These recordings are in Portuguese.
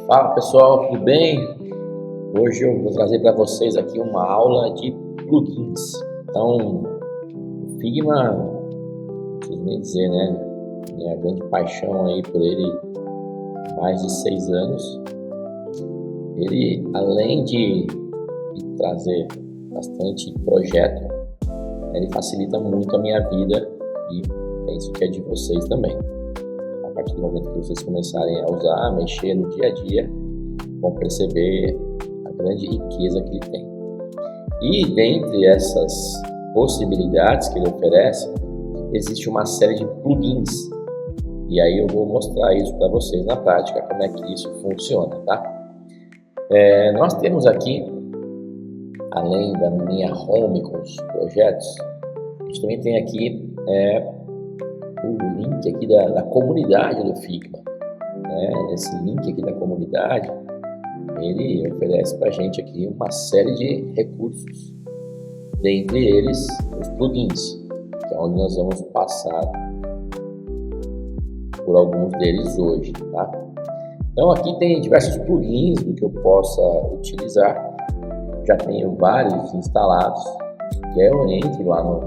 Fala pessoal, tudo bem? Hoje eu vou trazer para vocês aqui uma aula de plugins. Então, o Figma, não preciso nem dizer, né? Minha grande paixão aí por ele, há mais de 6 anos. Ele, além de trazer bastante projeto, ele facilita muito a minha vida e penso que é de vocês também. A partir do momento que vocês começarem a usar, mexer no dia a dia, vão perceber a grande riqueza que ele tem. E dentre essas possibilidades que ele oferece, existe uma série de plugins. E aí eu vou mostrar isso para vocês na prática, como é que isso funciona, tá? Nós temos aqui, além da minha home com os projetos, a gente também tem aqui o link aqui da comunidade do Figma. Esse link aqui da comunidade, ele oferece para a gente aqui uma série de recursos, dentre eles os plugins, que é onde nós vamos passar por alguns deles hoje, tá? Então aqui tem diversos plugins do que eu possa utilizar, já tenho vários instalados, que eu entro lá no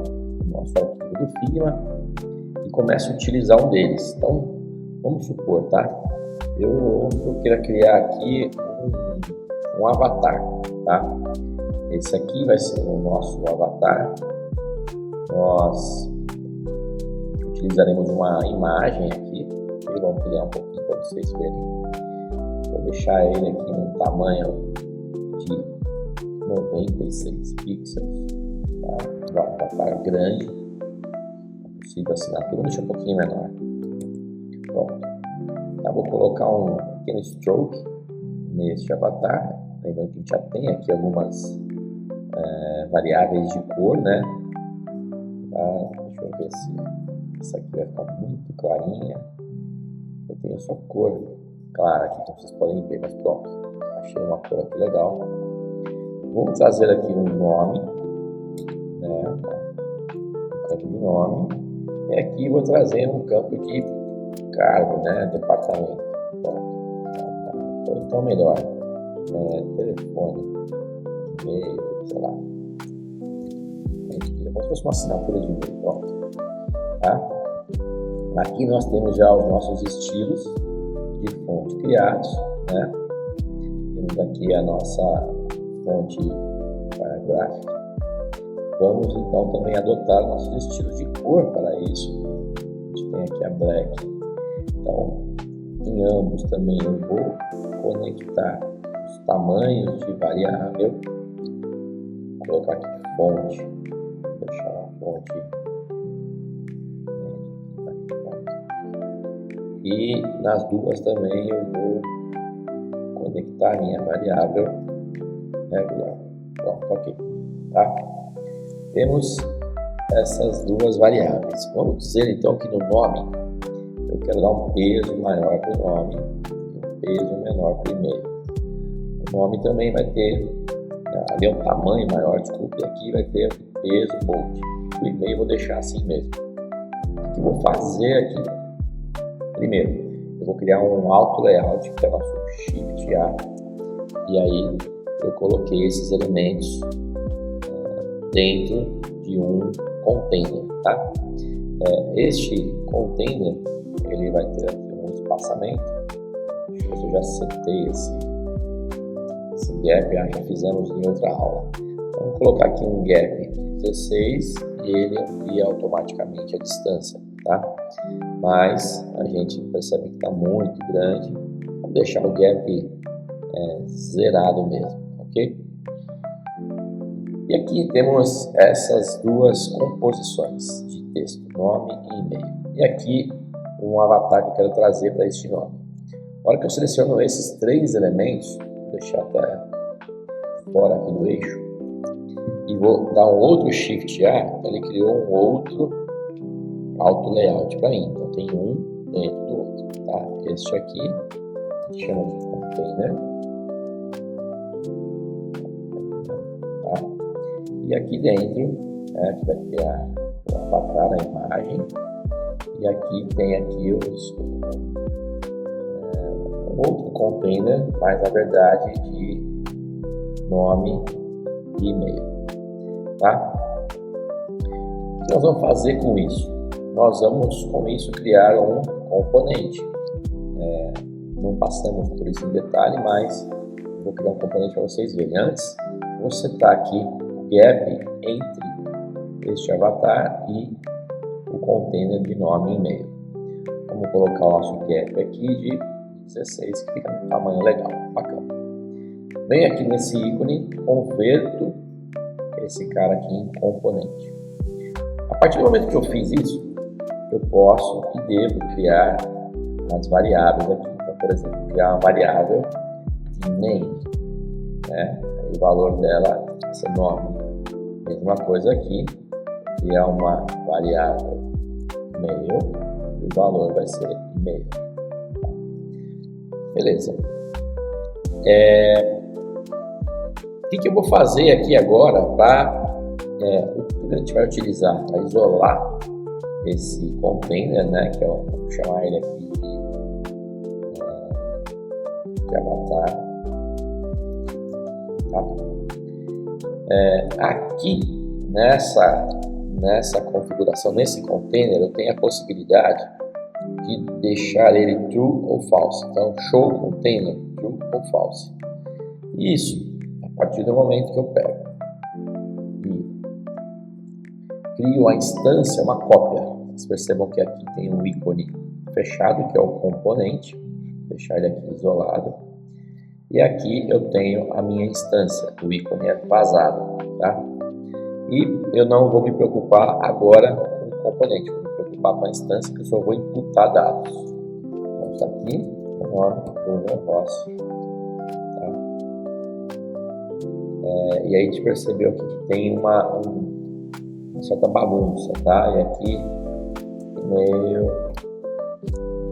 nosso arquivo do Figma e começo a utilizar um deles. Então vamos supor, tá? Eu quero criar aqui um avatar, tá? Esse aqui vai ser o nosso avatar. Nós utilizaremos uma imagem aqui. Eu vou ampliar um pouquinho para vocês verem. Vou deixar ele aqui num tamanho de 96 pixels, tá? Um avatar grande. A possível assinatura, deixa um pouquinho menor. Pronto. Tá, vou colocar um pequeno stroke neste avatar. Lembrando que a gente já tem aqui algumas variáveis de cor, né? Tá? Deixa eu ver se essa aqui vai ficar muito clarinha. Eu tenho só cor clara aqui, então vocês podem ver, mas pronto. Achei uma cor aqui legal. Vou trazer aqui um nome, né? Um campo de nome. E aqui vou trazer um campo de cargo, né? Departamento. Pronto. Ou então melhor, telefone, e-mail, sei lá. Como se fosse uma assinatura de e-mail, pronto. Tá? Aqui nós temos já os nossos estilos de fonte criados, né? Temos aqui a nossa fonte paragraph. Vamos então também adotar nossos estilos de cor para isso. A gente tem aqui a black. Então, em ambos também eu vou conectar os tamanhos de variável. Vou colocar aqui fonte. Vou deixar uma fonte. E nas duas também eu vou conectar minha variável regular. Pronto, ok. Tá? Temos essas duas variáveis. Vamos dizer então que no nome eu quero dar um peso maior para o nome e um peso menor para o e-mail. O nome também vai ter, ali é um tamanho maior, desculpe, aqui vai ter peso bold. O e-mail eu vou deixar assim mesmo. O que eu vou fazer aqui? Primeiro, eu vou criar um auto layout, que é o nosso Shift A, e aí eu coloquei esses elementos dentro de um container, tá? Este container, ele vai ter aqui um espaçamento. Deixa eu ver se eu já setei esse gap, já fizemos em outra aula. Então, vou colocar aqui um gap 16 e ele amplia automaticamente a distância, tá? Mas a gente percebe que está muito grande. Vamos deixar o gap zerado mesmo, ok? E aqui temos essas duas composições de texto, nome e e-mail. E aqui um avatar que eu quero trazer para este nome. Na hora que eu seleciono esses 3 elementos, vou deixar até fora aqui do eixo, e vou dar um outro Shift A, ele criou um outro auto layout para mim. Então tem um dentro do outro, tá? Este aqui a gente chama de container, tá? E aqui dentro que vai ter o avatar, a imagem, e aqui tem aqui outro container, mas na verdade de nome e e-mail, tá? O que nós vamos fazer com isso? Nós vamos com isso criar um componente. Não passamos por isso em detalhe, mas vou criar um componente para vocês verem. Antes, vou setar aqui o gap entre este avatar e o container de nome e e-mail. Vamos colocar o nosso gap aqui de 16, que fica no tamanho legal, bacana. Venho aqui nesse ícone, converto esse cara aqui em componente. A partir do momento que eu fiz isso, eu posso e devo criar as variáveis aqui. Então, por exemplo, criar uma variável de name, né? O valor dela vai ser nome. Mesma coisa aqui, criar uma variável e-mail e o valor vai ser e-mail. Beleza. O que eu vou fazer aqui agora para o que a gente vai utilizar para isolar esse container, né, que eu vou chamar ele aqui de avatar, tá? Aqui nessa configuração, nesse container, eu tenho a possibilidade de deixar ele true ou false. Então, show container true ou false. Isso a partir do momento que eu pego e crio a instância, uma cópia. Vocês percebam que aqui tem um ícone fechado, que é o componente, vou deixar ele aqui isolado. E aqui eu tenho a minha instância, o ícone é vazado, tá? E eu não vou me preocupar agora com o componente, vou me preocupar com a instância, que eu só vou imputar dados. Então está aqui o nome do negócio, tá? E aí a gente percebeu aqui que tem uma certa bagunça, tá? E aqui e-mail,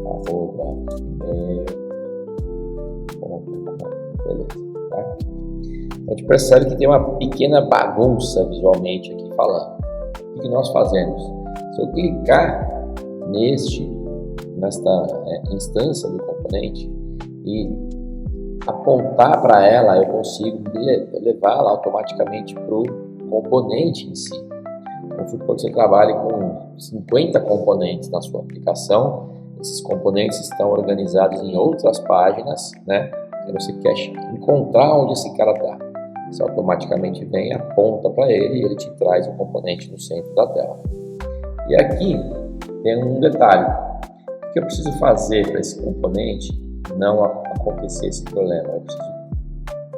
arroba, e-mail, beleza, tá? A gente percebe que tem uma pequena bagunça visualmente aqui falando. O que nós fazemos? Se eu clicar nesta instância do componente e apontar para ela, eu consigo levá-la automaticamente para o componente em si. Vamos supor que você trabalhe com 50 componentes na sua aplicação. Esses componentes estão organizados em outras páginas, né? E você quer encontrar onde esse cara está. Você automaticamente vem, aponta para ele e ele te traz o componente no centro da tela. E aqui tem um detalhe. O que eu preciso fazer para esse componente não acontecer esse problema? Eu preciso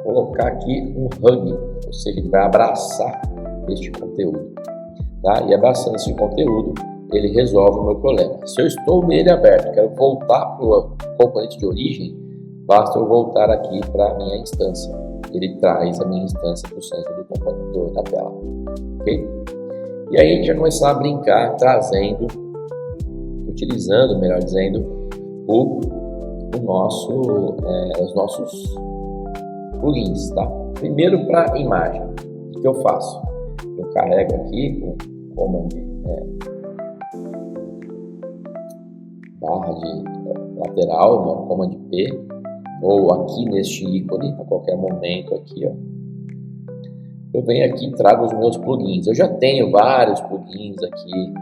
colocar aqui um hug, ou seja, ele vai abraçar este conteúdo. Tá? E abraçando esse conteúdo, ele resolve o meu problema. Se eu estou nele aberto, quero voltar para o componente de origem, basta eu voltar aqui para a minha instância. Ele traz a minha instância para o centro do componente da tela. Okay? E aí a gente vai começar a brincar, utilizando, melhor dizendo, os nossos plugins. Tá? Primeiro, para a imagem. O que eu faço? Eu carrego aqui com command barra de lateral, não, command P, ou aqui neste ícone, a qualquer momento aqui, ó. Eu venho aqui e trago os meus plugins. Eu já tenho vários plugins aqui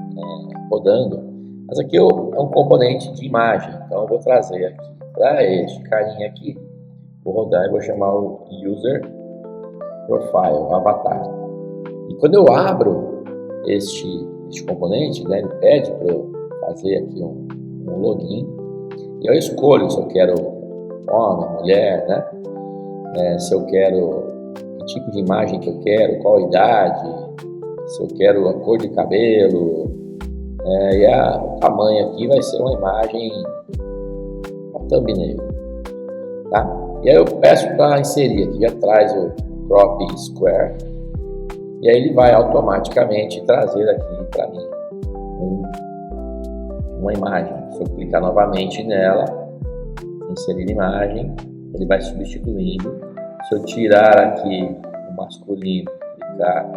rodando, mas aqui é um componente de imagem, então eu vou trazer aqui para este carinha aqui, vou rodar e vou chamar o User Profile, o avatar. E quando eu abro este componente, né, ele pede para eu fazer aqui um login, e eu escolho se eu quero homem, mulher, né? Se eu quero que tipo de imagem que eu quero, qual a idade, se eu quero a cor de cabelo, e o tamanho aqui vai ser uma imagem, uma thumbnail, tá? E aí eu peço para inserir aqui, já traz o crop square, e aí ele vai automaticamente trazer aqui para mim uma imagem. Se eu clicar novamente nela, inserir imagem, ele vai substituindo. Se eu tirar aqui o masculino, clicar,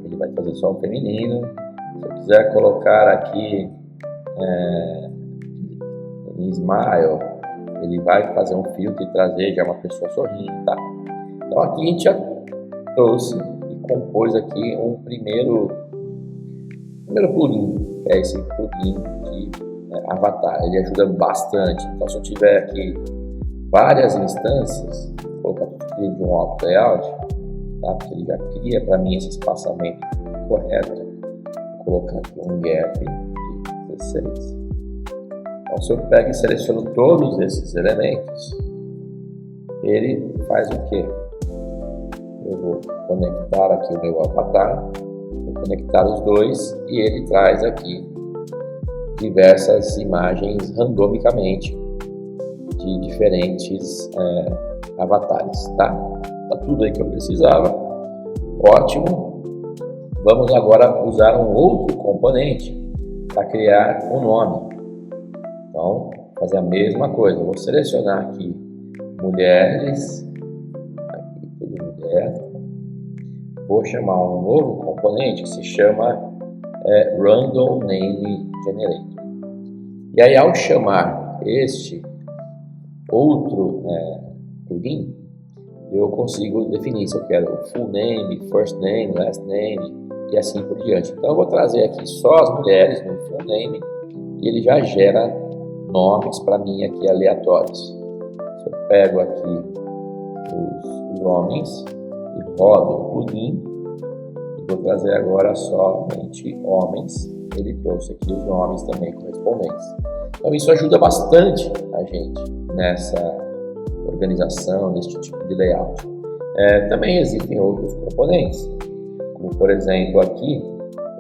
ele vai fazer só o feminino. Se eu quiser colocar aqui em smile, ele vai fazer um filtro e trazer já uma pessoa sorrindo, tá? Então aqui a gente já trouxe e compôs aqui um primeiro plugin, que é esse plugin de avatar. Ele ajuda bastante. Então se eu tiver aqui várias instâncias, vou colocar tudo de um auto layout, tá? Porque ele já cria para mim esse espaçamento correto. Vou colocar aqui um gap de 16. Então se eu pego e seleciono todos esses elementos, ele faz o quê? Eu vou conectar aqui o meu avatar, vou conectar os dois e ele traz aqui diversas imagens randomicamente de diferentes avatares, tá? Tá tudo aí que eu precisava. Ótimo. Vamos agora usar um outro componente para criar um nome. Então, fazer a mesma coisa. Vou selecionar aqui mulheres, aqui tudo mulher. Vou chamar um novo componente que se chama Random Name Generator. E aí, ao chamar este outro plugin, eu consigo definir se eu quero full name, first name, last name e assim por diante. Então, eu vou trazer aqui só as mulheres no full name e ele já gera nomes para mim aqui aleatórios. Se eu pego aqui os homens e rodo o plugin e vou trazer agora somente homens, ele trouxe aqui os nomes também correspondentes. Então isso ajuda bastante a gente nessa organização deste tipo de layout. Também existem outros componentes, como por exemplo aqui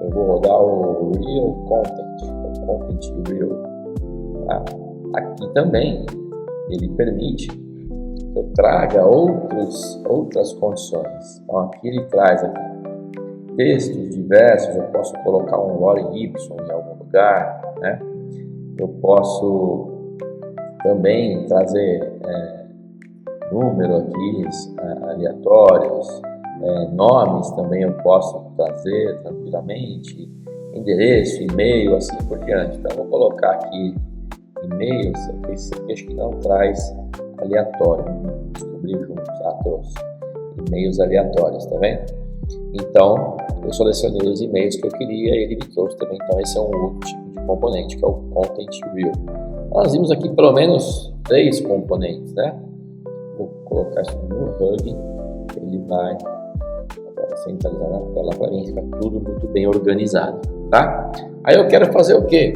eu vou rodar o Real Content, o Content Real. Aqui também ele permite que eu traga outras condições. Então aqui ele traz aqui textos diversos, eu posso colocar um lore Y em algum lugar, né? Eu posso também trazer número aqui aleatórios, nomes também eu posso trazer tranquilamente, endereço, e-mail, assim por diante. Então eu vou colocar aqui e-mails, esse aqui acho que não traz aleatório, descobri juntos, trouxe e-mails aleatórios, tá vendo? Então eu selecionei os e-mails que eu queria e ele me trouxe também. Então esse é um outro tipo de componente que é o Content Real. Nós vimos aqui pelo menos 3 componentes, né? Vou colocar isso no Hug, ele vai agora centralizar na tela para mim, fica tudo muito bem organizado, tá? Aí eu quero fazer o quê?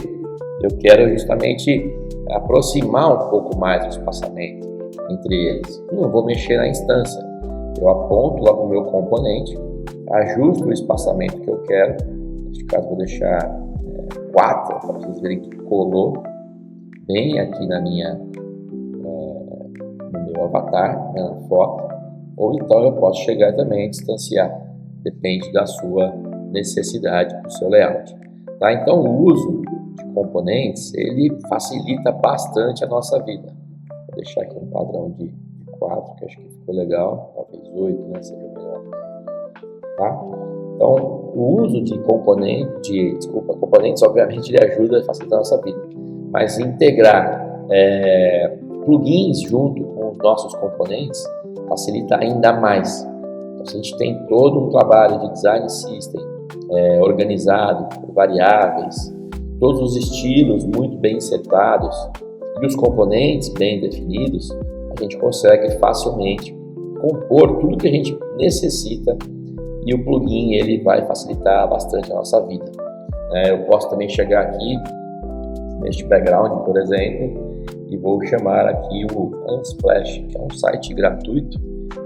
Eu quero justamente aproximar um pouco mais o espaçamento entre eles. Não vou mexer na instância. Eu aponto lá para o meu componente, ajusto o espaçamento que eu quero. Neste caso vou deixar 4, para vocês verem que colou bem aqui no meu avatar, na foto. Ou então eu posso chegar também a distanciar. Depende da sua necessidade, do seu layout. Tá? Então o uso de componentes, ele facilita bastante a nossa vida. Vou deixar aqui um padrão de 4, que acho que ficou legal, talvez 8, né, seja melhor. Tá? Então, o uso de componentes, obviamente, ele ajuda a facilitar a nossa vida. Mas integrar plugins junto com os nossos componentes facilita ainda mais. Então, se a gente tem todo um trabalho de design system organizado por variáveis, todos os estilos muito bem setados e os componentes bem definidos, a gente consegue facilmente compor tudo que a gente necessita e o plugin ele vai facilitar bastante a nossa vida. Eu posso também chegar aqui neste background, por exemplo, e vou chamar aqui o Unsplash, que é um site gratuito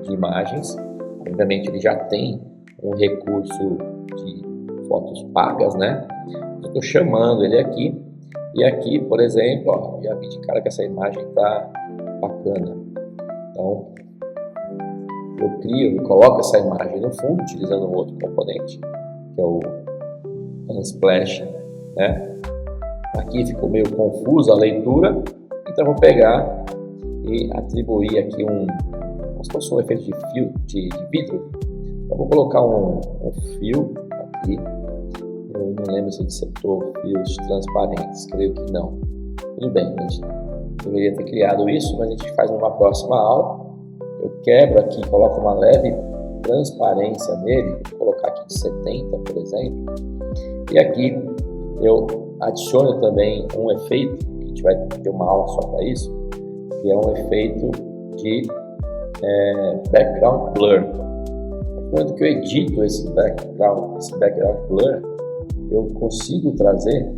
de imagens. Obviamente ele já tem um recurso de fotos pagas, né? Estou chamando ele aqui e aqui, por exemplo, já vi de cara que essa imagem está bacana. Então eu coloco essa imagem no fundo utilizando um outro componente, que é o Unsplash, né? Aqui ficou meio confusa a leitura, então eu vou pegar e atribuir aqui como se fosse um efeito de fio de vidro. Então vou colocar um fio aqui. Eu não lembro se ele setou fios transparentes, creio que não. Tudo bem, gente. deveria ter criado isso, mas a gente faz numa próxima aula. Eu quebro aqui, coloco uma leve transparência nele, vou colocar aqui de 70, por exemplo, e aqui eu adiciono também um efeito, que a gente vai ter uma aula só para isso, que é um efeito de background blur. Quando eu edito esse background blur, eu consigo trazer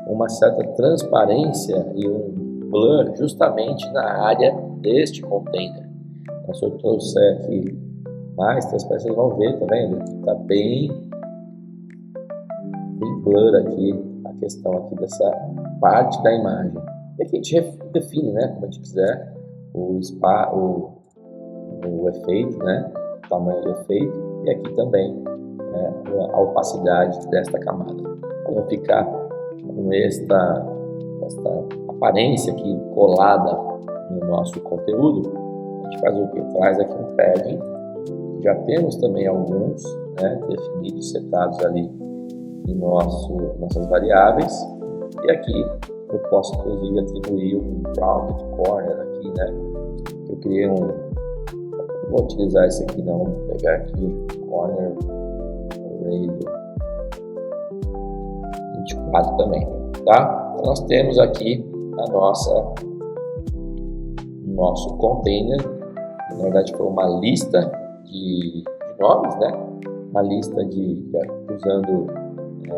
uma certa transparência e um blur justamente na área deste container. Então, se eu trouxer aqui mais transparência, vocês vão ver, tá vendo? Está bem blur aqui a questão aqui dessa parte da imagem. E aqui a gente define, né, como a gente quiser o efeito, né, o tamanho do efeito, e aqui também a opacidade desta camada. Para não ficar com esta aparência aqui colada no nosso conteúdo, a gente faz o que? Traz aqui um padding. Já temos também alguns, né, definidos, setados ali em nossas variáveis, e aqui eu posso inclusive atribuir um rounded corner aqui, né? Eu criei vou utilizar esse aqui não, vou pegar aqui corner radio 24 também, tá? Então nós temos aqui nosso container, que na verdade foi uma lista de nomes, né? Uma lista usando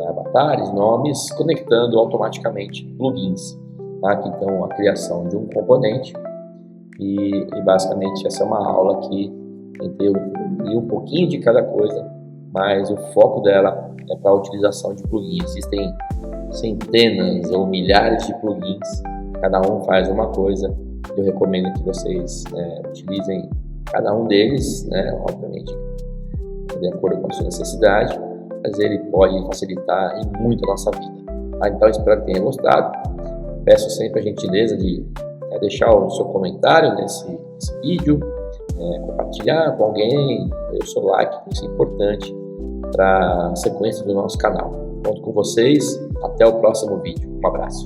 avatares, nomes, conectando automaticamente plugins, tá? Aqui então a criação de um componente e basicamente essa é uma aula que tentei unir um pouquinho de cada coisa, mas o foco dela é para a utilização de plugins. Existem centenas ou milhares de plugins, cada um faz uma coisa. Eu recomendo que vocês utilizem cada um deles, né? Obviamente de acordo com a sua necessidade, mas ele pode facilitar em muito a nossa vida, tá? Então espero que tenha gostado. Peço sempre a gentileza de deixar o seu comentário nesse vídeo, compartilhar com alguém, o seu like, isso é importante para a sequência do nosso canal. Conto com vocês, até o próximo vídeo. Um abraço.